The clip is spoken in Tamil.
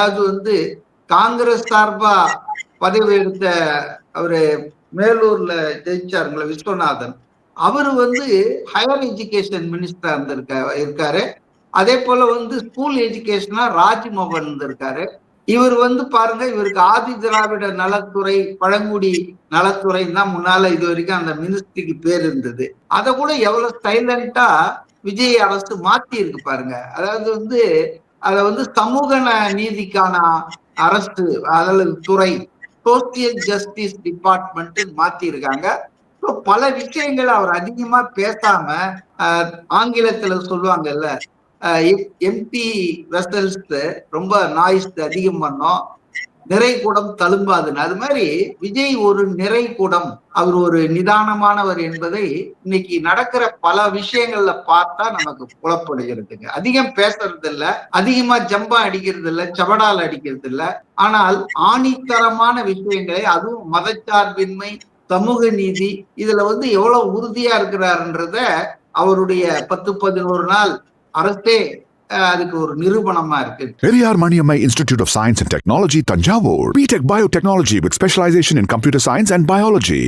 அது காங்கிரஸ் சார்பா பதவி எடுத்த அவரு மேலூர்ல ஜெயிச்சாருங்கள விஸ்வநாதன். அவரு ஹையர் எஜுகேஷன் மினிஸ்டரா இருக்காரு. அதே போல ஸ்கூல் எஜுகேஷனா ராஜ்மோகன் இருந்திருக்காரு. இவர் பாருங்க, இவருக்கு ஆதி திராவிட நலத்துறை, பழங்குடி நலத்துறை தான் முன்னால இது வரைக்கும் அந்த மினிஸ்ட்ரிக்கு பேர் இருந்தது. அதை கூட எவ்வளவு சைலண்டா விஜய் அரசு மாத்தி இருக்கு பாருங்க. அதாவது அத சமூக நீதிக்கான அரசு, அதாவது துறை, சோசியல் ஜஸ்டிஸ் டிபார்ட்மெண்ட் மாத்தி இருக்காங்க. பல விஷயங்கள் அவர் அதிகமா பேசாம, ஆங்கிலத்துல சொல்லுவாங்கல்ல, எம்பி வெசல்ஸ் ரொம்ப நாய்ஸ் அதிகம் பண்ணோம், நிறை கூடம் தழும்பாதுன்னு. அது மாதிரி விஜய் ஒரு நிறை கூடம், அவர் ஒரு நிதானமானவர் என்பதை இன்னைக்கு நடக்கிற பல விஷயங்கள்ல பார்த்தா நமக்கு புலப்படுகிறதுங்க. அதிகம் பேசுறது இல்ல, அதிகமா ஜம்பா அடிக்கிறது இல்ல, சவடால் அடிக்கிறது இல்ல. ஆனால் ஆணித்தரமான விஷயங்களை, அதுவும் மதச்சார்பின்மை, சமூக நீதி, இதுல எவ்வளவு உறுதியா இருக்கிறாருன்றத அவருடைய 10-11 நாள் அரசே அதுக்கு ஒரு நிரூபணமா இருக்கு. Periyar Maniammai Institute of Science and Technology, Tanjavur. B.Tech Biotechnology with specialization in computer science and biology.